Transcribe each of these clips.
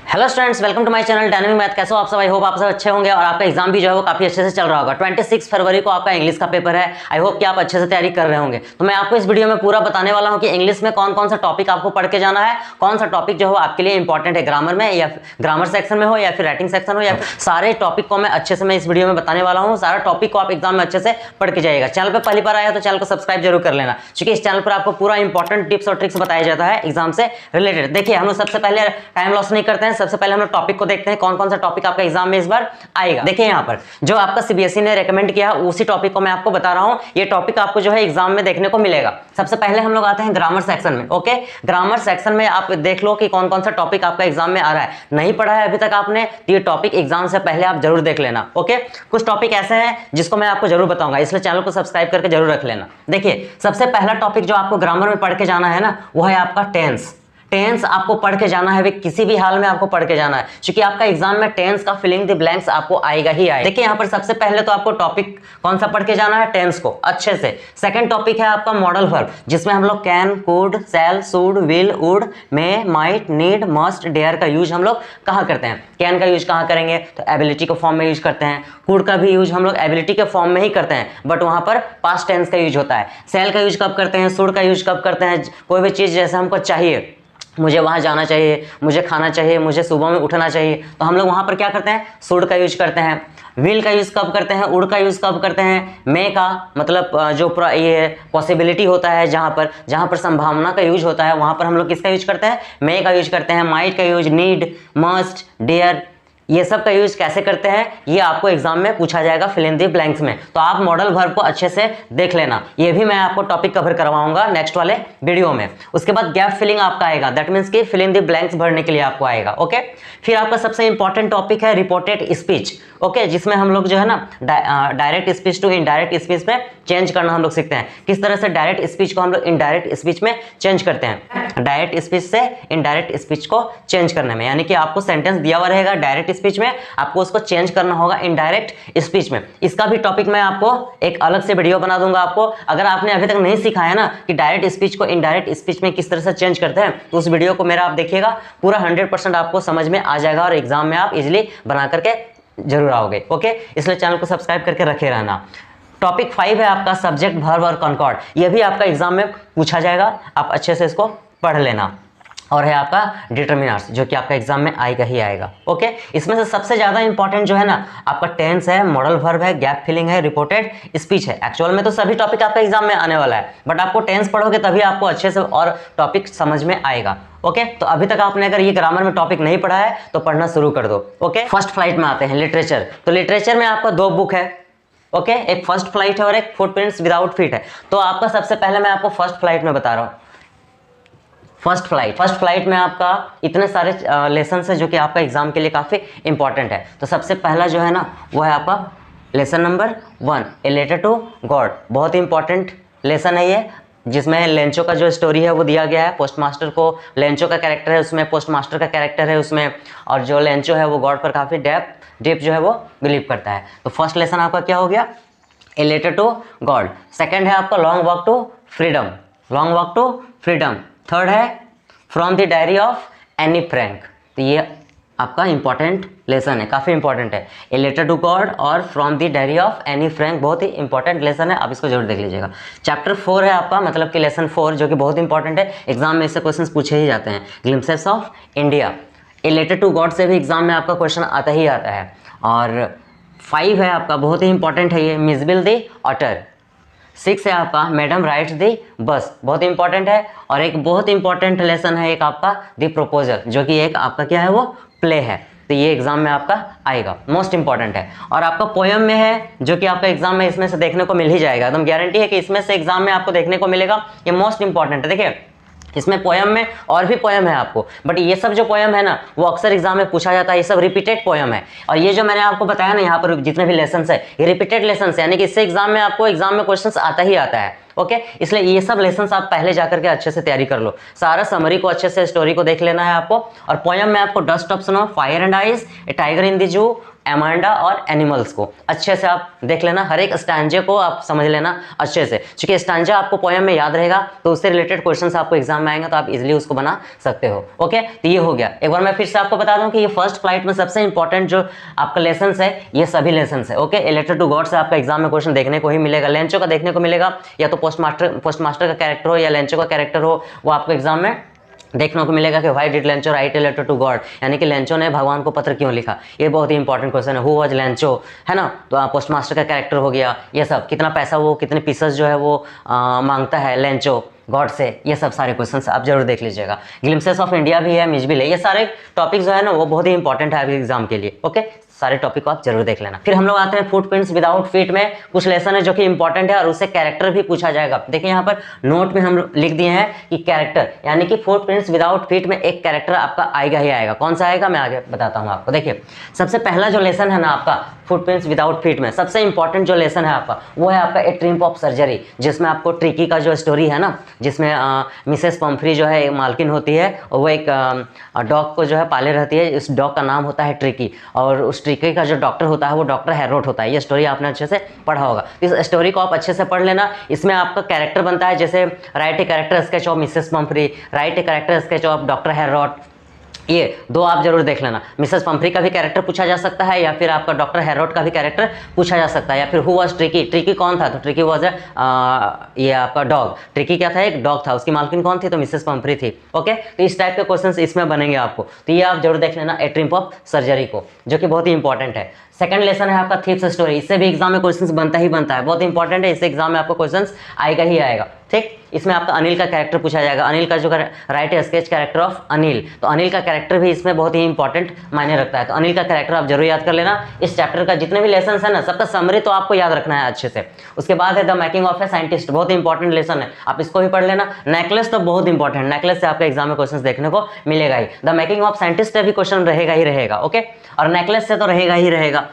Hello students, welcome to my channel dynamic math. कैसे हो आप सब? आई होप आप सब अच्छे होंगे और आपका एग्जाम भी जो है वो काफी अच्छे से चल रहा होगा। 26 फरवरी को आपका इंग्लिश का पेपर है। आई होप कि आप अच्छे से तैयारी कर रहे होंगे। तो मैं आपको इस वीडियो में पूरा बताने वाला हूं कि इंग्लिश में कौन कौन सा टॉपिक आपको पढ़ के जाना है, कौन सा टॉपिक जो है आपके लिए इंपॉर्टेंट है ग्रामर में, या ग्रामर सेक्शन में हो या फिर राइटिंग सेक्शन हो, या फिर सारे टॉपिक को मैं अच्छे से मैं इस वीडियो में बताने वाला हूँ। सारा टॉपिक को आप एग्जाम में अच्छे से पढ़ के जाइएगा। चैनल पर पहली बार आया तो चैनल को सब्सक्राइब जरूर कर लेना, क्योंकि इस चैनल पर आपको पूरा इंपॉर्टेंट टिप्स और ट्रिक्स बताया जाता है एग्जाम से रिलेटेड। देखिए, हम लोग सबसे पहले टाइम लॉस नहीं करते हैं, सबसे पहले हम लोग टॉपिक को देखते हैं कौन कौन सा टॉपिक आपका एग्जाम में इस बार आएगा। देखिए, यहाँ पर जो आपका सीबीएसई ने रेकमेंड किया उसी टॉपिक को मैं आपको बता रहा हूँ। ये टॉपिक आपको जो है एग्जाम में देखने को मिलेगा। सबसे पहले हम लोग आते हैं ग्रामर सेक्शन में। ओके, ग्रामर सेक्शन में आप देख लो कि कौन कौन सा टॉपिक आपका एग्जाम में आ रहा है। नहीं पढ़ा है अभी तक आपने तो ये टॉपिक एग्जाम से पहले आप जरूर देख लेना। ओके, कुछ टॉपिक ऐसे हैं जिसको मैं आपको जरूर बताऊंगा, इसलिए चैनल को सब्सक्राइब करके जरूर रख लेना। देखिए, सबसे पहला टॉपिक जो आपको ग्रामर में पढ़ के जाना है ना, वो है आपका टेंस। टेंस आपको पढ़ के जाना है, किसी भी हाल में आपको पढ़ के जाना है, क्योंकि आपका एग्जाम में टेंस का फिलिंग द ब्लैंक्स आपको आएगा ही आएगा। देखिए, यहाँ पर सबसे पहले तो आपको टॉपिक कौन सा पढ़ के जाना है, टेंस को अच्छे से। सेकंड टॉपिक है आपका मॉडल वर्ब, जिसमें हम लोग can, could, shall, should, will, would, may, might, need, must, dare का यूज हम लोग कहाँ करते हैं। कैन का यूज कहाँ करेंगे तो एबिलिटी के फॉर्म में यूज करते हैं। कुड का भी यूज हम लोग एबिलिटी के फॉर्म में ही करते हैं, बट वहां पर पास्ट टेंस का यूज होता है। शैल का यूज कब करते हैं, शुड का यूज कब करते हैं, कोई भी चीज जैसे हमको चाहिए, मुझे वहां जाना चाहिए, मुझे खाना चाहिए, मुझे सुबह में उठना चाहिए, तो हम लोग वहां पर क्या करते हैं, शुड का यूज करते हैं। विल का यूज कब करते हैं, उड का यूज कब करते हैं, मे का मतलब जो ये पॉसिबिलिटी होता है, जहां पर संभावना का यूज होता है, वहां पर हम लोग किसका यूज करते हैं, मे का यूज करते हैं। माइट का यूज, नीड, मस्ट, डेयर, ये सब का यूज कैसे करते हैं ये आपको एग्जाम में पूछा जाएगा फिल इन द ब्लैंक्स में। तो आप मॉडल वर्ब को अच्छे से देख लेना, ये भी मैं आपको टॉपिक कवर करवाऊंगा नेक्स्ट वाले वीडियो में। उसके बाद गैप फिलिंग आपका आएगा, दैट मींस कि फिल इन द ब्लैंक्स भरने के लिए आपको आएगा। ओके, फिर आपका सबसे इंपॉर्टेंट टॉपिक है रिपोर्टेड स्पीच। ओके, जिसमें हम लोग जो है ना direct speech to indirect speech में चेंज करना हम लोग सीखते हैं। किस तरह से डायरेक्ट स्पीच को हम लोग इनडायरेक्ट स्पीच में चेंज करते हैं, डायरेक्ट स्पीच से इनडायरेक्ट स्पीच को चेंज करने में, यानी कि आपको सेंटेंस दिया हुआ रहेगा डायरेक्ट स्पीच में, आपको उसको चेंज करना होगा इनडायरेक्ट स्पीच में। इसका भी टॉपिक मैं आपको एक अलग से वीडियो बना दूंगा आपको। अगर आपने अभी तक नहीं सीखा है ना कि डायरेक्ट स्पीच को इनडायरेक्ट स्पीच में किस तरह से चेंज करते हैं, तो उस वीडियो को मेरा आप देखिएगा, पूरा 100% आपको समझ में आ जाएगा और एग्जाम में आप इजिली बना करके जरूर आओगे। ओके, इसलिए चैनल को सब्सक्राइब करके रखे रहना। टॉपिक 5 है आपका सब्जेक्ट, वर्ब और कॉन्कॉर्ड। यह भी आपका एग्जाम में पूछा जाएगा, आप अच्छे से इसको पढ़ लेना। और है आपका डिटर्मिनर्स, जो कि आपका एग्जाम में आएगा ही आएगा। ओके, इसमें से सबसे ज्यादा इंपॉर्टेंट जो है ना आपका टेंस है, मॉडल वर्ब है, गैप फिलिंग है, रिपोर्टेड स्पीच है। एक्चुअल में तो सभी टॉपिक आपका एग्जाम में आने वाला है, बट आपको टेंस पढ़ोगे तभी आपको अच्छे से और टॉपिक समझ में आएगा। ओके, तो अभी तक आपने अगर ये ग्रामर में टॉपिक नहीं पढ़ा है तो पढ़ना शुरू कर दो। ओके, फर्स्ट फ्लाइट में आते हैं, लिटरेचर। तो लिटरेचर में आपका 2 बुक है। ओके, एक फर्स्ट फ्लाइट है और एक फुटप्रिंट्स विदाउट फीट है। तो आपका सबसे पहले मैं आपको फर्स्ट फ्लाइट में बता रहा हूँ। फर्स्ट फ्लाइट में आपका इतने सारे लेसन है जो कि आपका एग्जाम के लिए काफी इंपॉर्टेंट है। तो सबसे पहला जो है ना वो है आपका lesson number 1, a letter to God. बहुत ही इंपॉर्टेंट लेसन है ये, जिसमें लेंचो का जो स्टोरी है वो दिया गया है। पोस्टमास्टर को लेंचो का कैरेक्टर है उसमें, पोस्टमास्टर का कैरेक्टर है उसमें, और जो लेंचो है वो गॉड पर काफी डीप जो है वो बिलीव करता है। तो फर्स्ट लेसन आपका क्या हो गया, a letter to God. Second है आपका long walk to freedom, long walk to freedom. Third है from the diary of Anne Frank. तो ये आपका इंपॉर्टेंट लेसन है, काफ़ी इंपॉर्टेंट है। ए लेटर टू गॉड और from the diary of Anne Frank, बहुत ही इंपॉर्टेंट लेसन है, आप इसको जरूर देख लीजिएगा। चैप्टर 4 है आपका, मतलब कि लेसन 4, जो कि बहुत इंपॉर्टेंट है, एग्जाम में इससे क्वेश्चन पूछे ही जाते हैं। Glimpses of India, a letter to God से भी एग्जाम में आपका क्वेश्चन आता ही आता है। और 5 है आपका, बहुत ही इंपॉर्टेंट है ये, मिसबिल द ऑटर। 6 है आपका मैडम राइट्स दी बस, बहुत इंपॉर्टेंट है। और एक बहुत इंपॉर्टेंट लेसन है एक आपका द प्रपोजल, जो कि एक आपका क्या है वो प्ले है। तो ये एग्जाम में आपका आएगा, मोस्ट इंपॉर्टेंट है। और आपका पोयम में है, जो कि आपका एग्जाम में इसमें से देखने को मिल ही जाएगा, एकदम गारंटी है कि इसमें से एग्जाम में आपको देखने को मिलेगा। ये मोस्ट इंपॉर्टेंट है। देखिए, इसमें पोयम में और भी पोयम है आपको, बट ये सब जो पोयम है ना वो अक्सर एग्जाम में पूछा जाता है, ये सब रिपीटेड पोयम है। और ये जो मैंने आपको बताया ना यहाँ पर जितने भी लेसन है ये रिपीटेड लेसन है, यानी कि इससे एग्जाम में आपको क्वेश्चंस आता ही आता है। ओके, इसलिए ये सब लेसन आप पहले जाकर के अच्छे से तैयारी कर लो। सारा समरी को अच्छे से, स्टोरी को देख लेना है आपको। और पोयम में आपको dust of snow, fire and ice, a tiger in the zoo, Amanda और एनिमल्स को अच्छे से आप देख लेना। हर एक स्टैंजे को आप समझ लेना अच्छे से, क्योंकि स्टैंजा आपको पोयम में याद रहेगा तो उससे रिलेटेड क्वेश्चंस आपको एग्जाम में आएंगे तो आप इजीली उसको बना सकते हो। ओके, तो ये हो गया। एक बार मैं फिर से आपको बता दूं कि ये फर्स्ट फ्लाइट में सबसे इंपॉर्टेंट जो आपका लेसन है, ये सभी लेसन है। Okay, a letter to God से आपका एग्जाम में क्वेश्चन देखने को ही मिलेगा, लेंचो का देखने को मिलेगा, या तो पोस्टमास्टर का कैरेक्टर हो या लेंचो का कैरेक्टर हो, वो आपको एग्जाम में देखने को मिलेगा कि why did Lencho write a letter to God, यानी कि लेंचो ने भगवान को पत्र क्यों लिखा। ये बहुत ही इंपॉर्टेंट क्वेश्चन है। हु वाज लेंचो, है ना। तो पोस्टमास्टर का कैरेक्टर हो गया, ये सब, कितना पैसा वो, कितने पीसेस जो है वो मांगता है लेंचो गॉड से, ये सब सारे क्वेश्चंस आप जरूर देख लीजिएगा। ग्लिम्सेस ऑफ इंडिया भी है, मिजबिल है, ये सारे टॉपिक जो है ना वो बहुत ही इंपॉर्टेंट है अभी एग्जाम के लिए। ओके, सारे टॉपिक को आप जरूर देख लेना। फिर हम लोग आते हैं फुटप्रिंट्स विदाउट फीट में। कुछ लेसन है जो कि इंपॉर्टेंट है और उससे कैरेक्टर भी पूछा जाएगा। देखिए यहाँ पर नोट में हम लिख दिए हैं कि कैरेक्टर, यानी कि फुटप्रिंट्स विदाउट फीट में एक कैरेक्टर आपका आएगा ही आएगा। कौन सा आएगा मैं आगे बताता हूँ आपको। देखिए सबसे पहला जो लेसन है ना आपका फुटप्रिंट्स विदाउट फीट में, सबसे इंपॉर्टेंट जो लेसन है आपका वो है आपका ए ट्रिम्प ऑफ सर्जरी, जिसमें आपको ट्रिकी का जो स्टोरी है ना, जिसमें मिसेस पम्फ्री जो है मालकिन होती है और वो एक डॉग को जो है पाले रहती है। इस डॉग का नाम होता है ट्रिकी और उस ट्रिकी का जो डॉक्टर होता है वो डॉक्टर हैरोट होता है। ये स्टोरी आपने अच्छे से पढ़ा होगा, इस स्टोरी को आप अच्छे से पढ़ लेना। इसमें आपका कैरेक्टर बनता है, जैसे write a character sketch of Mrs Pumphrey, write a character sketch of doctor Herriot, ये दो आप जरूर देख लेना। मिसेस पम्फ्री का भी कैरेक्टर पूछा जा सकता है या फिर आपका डॉक्टर हैरोट का भी कैरेक्टर पूछा जा सकता है, या फिर हु वाज ट्रिकी, ट्रिकी कौन था, तो ट्रिकी वाज ये आपका डॉग, ट्रिकी क्या था, एक डॉग था, उसकी मालकिन कौन थी, तो मिसेस पम्फ्री थी। ओके, तो इस टाइप के क्वेश्चंस इसमें बनेंगे आपको, तो ये आप जरूर देख लेना ए ट्रिम्प ऑफ सर्जरी को, जो कि बहुत ही इंपॉर्टेंट है। सेकंड लेसन है आपका थीफ्स स्टोरी, इससे भी एग्जाम में क्वेश्चंस बनता ही बनता है, बहुत इंपॉर्टेंट है, इससे एग्जाम में आपको क्वेश्चंस आएगा ही आएगा। ठीक, इसमें आपका अनिल का कैरेक्टर पूछा जाएगा, अनिल का जो right sketch character of Anil, तो अनिल का कैरेक्टर भी इसमें बहुत ही इंपॉर्टेंट मायने रखता है, तो अनिल का कैरेक्टर आप जरूर याद कर लेना। इस चैप्टर का जितने भी लेसन है ना सबका समरी तो आपको याद रखना है अच्छे से। उसके बाद है the making of a scientist, बहुत इंपॉर्टेंट लेसन है, आप इसको भी पढ़ लेना। नेकलेस तो बहुत इंपॉर्टेंट, नेकलेस से आपका एग्जाम में क्वेश्चन देखने को मिलेगा ही। द मेकिंग ऑफ साइंटिस्ट से भी क्वेश्चन रहेगा ही रहेगा। ओके, और नेकलेस से तो रहेगा ही रहेगा,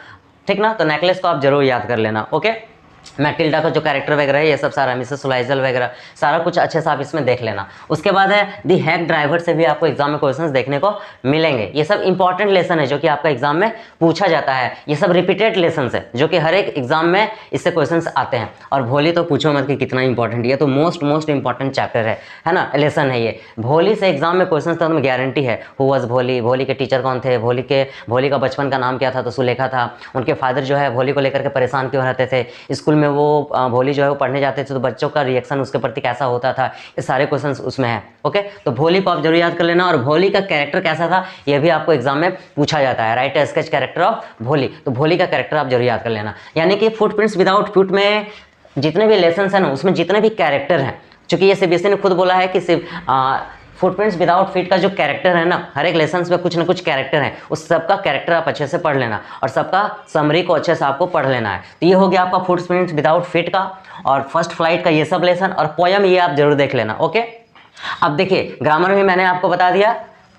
ठीक ना, तो नेकलेस को आप जरूर याद कर लेना। ओके, मैटिल्डा का जो कैरेक्टर वगैरह है ये सब सारा, मिसेस सुलाइजल वगैरह सारा कुछ अच्छे से आप इसमें देख लेना। उसके बाद है दी हैक ड्राइवर से भी आपको एग्जाम में क्वेश्चंस देखने को मिलेंगे। ये सब इंपॉर्टेंट लेसन है जो कि आपका एग्जाम में पूछा जाता है, ये सब रिपीटेड लेसन है जो कि हर एक एग्जाम में इससे क्वेश्चंस आते हैं। और भोली तो पूछो मत कि कितना इंपॉर्टेंट, ये तो मोस्ट इंपॉर्टेंट चैप्टर है ना, लेसन है ये। भोली से एग्जाम में क्वेश्चन तो गारंटी है। हु वाज भोली, भोली के टीचर कौन थे, भोली का बचपन का नाम क्या था, तो सुलेखा था। उनके फादर जो है भोली को लेकर के परेशान क्यों रहते थे, स्कूल में वो भोली जो है वो पढ़ने जाते थे तो बच्चों का रिएक्शन उसके प्रति कैसा होता था, ये सारे क्वेश्चंस उसमें है। ओके, तो भोली को आप जरूर याद कर लेना। और भोली का कैरेक्टर कैसा था ये भी आपको एग्जाम में पूछा जाता है, right A sketch character of भोली, तो भोली का कैरेक्टर आप जरूर याद कर लेना। यानी कि फुटप्रिंट्स विदाउट फुट में जितने भी लेसन है ना उसमें जितने भी कैरेक्टर हैं, चूंकि ये सीबीएसई ने खुद बोला है कि सिर्फ फुटप्रिंट्स विदाउट फीट का जो कैरेक्टर है ना, हर एक लेसन में कुछ ना कुछ कैरेक्टर है, उस सबका कैरेक्टर आप अच्छे से पढ़ लेना और सबका समरी को अच्छे से आपको पढ़ लेना है। तो ये हो गया आपका फुटप्रिंट्स विदाउट फीट का और फर्स्ट फ्लाइट का ये सब लेसन, और पोयम ये आप जरूर देख लेना। ओके, अब देखिए ग्रामर में मैंने आपको बता दिया,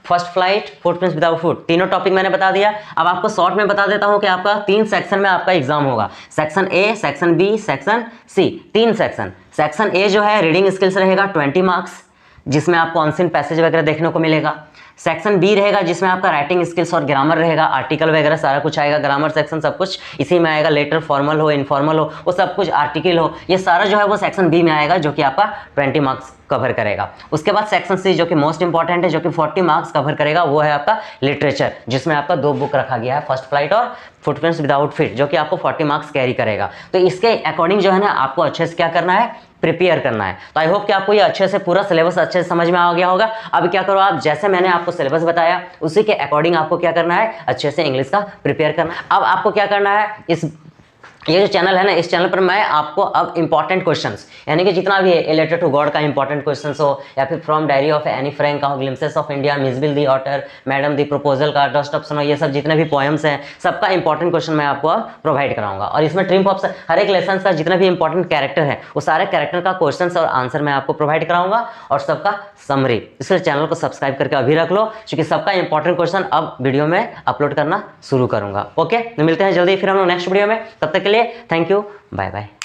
first flight, footprints without foot, तीनों टॉपिक मैंने बता दिया। अब आपको शॉर्ट में बता देता हूं कि आपका 3 सेक्शन में आपका एग्जाम होगा, section A, section B, section C, 3 section. Section A जो है रीडिंग स्किल्स रहेगा 20 मार्क्स, जिसमें आपको अनसीन पैसेज वगैरह देखने को मिलेगा। सेक्शन बी रहेगा जिसमें आपका राइटिंग स्किल्स और ग्रामर रहेगा, आर्टिकल वगैरह सारा कुछ आएगा, ग्रामर सेक्शन सब कुछ इसी में आएगा, लेटर फॉर्मल हो इनफॉर्मल हो वो सब कुछ, आर्टिकल हो, ये सारा जो है वो सेक्शन बी में आएगा जो कि आपका 20 मार्क्स कवर करेगा। उसके बाद सेक्शन सी जो कि मोस्ट इंपॉर्टेंट है, जो कि 40 मार्क्स कवर करेगा, वो है आपका लिटरेचर, जिसमें आपका 2 बुक रखा गया है, फर्स्ट फ्लाइट और फुटप्रिंट्स विदाउट फीट, जो कि आपको 40 मार्क्स कैरी करेगा। तो इसके अकॉर्डिंग जो है ना आपको अच्छे से क्या करना है, प्रिपेयर करना है। तो आई होप कि आपको ये अच्छे से पूरा सिलेबस अच्छे से समझ में आ गया होगा। अब क्या करो आप, जैसे मैंने आपको सिलेबस बताया उसी के अकॉर्डिंग आपको क्या करना है, अच्छे से इंग्लिश का प्रिपेयर करना है। अब आपको क्या करना है, ये जो चैनल है ना, इस चैनल पर मैं आपको अब इंपॉर्टेंट क्वेश्चंस, यानी कि जितना भी है ए लेटर टू गॉड का इंपॉर्टेंट क्वेश्चंस हो, या फिर from diary of Anne Frank का हो, glimpses of India, Mijbil the otter, madam the proposal का, डस्ट ऑफ स्नो, ये सब जितने भी पोएम्स हैं सबका इंपॉर्टेंट क्वेश्चन मैं आपको प्रोवाइड कराऊंगा। और इसमें ट्रिम्प ऑफ हर एक लेसन का जितना भी इंपॉर्टेंट कैरेक्टर है वो सारे कैरेक्टर का क्वेश्चन और आंसर मैं आपको प्रोवाइड कराऊंगा और सबका समरी। इसलिए चैनल को सब्सक्राइब करके अभी रख लो, क्योंकि सबका इंपॉर्टेंट क्वेश्चन अब वीडियो में अपलोड करना शुरू करूंगा। ओके, मिलते हैं जल्दी फिर हम लोग नेक्स्ट वीडियो में, तब तक के लिए थैंक यू, बाय बाय।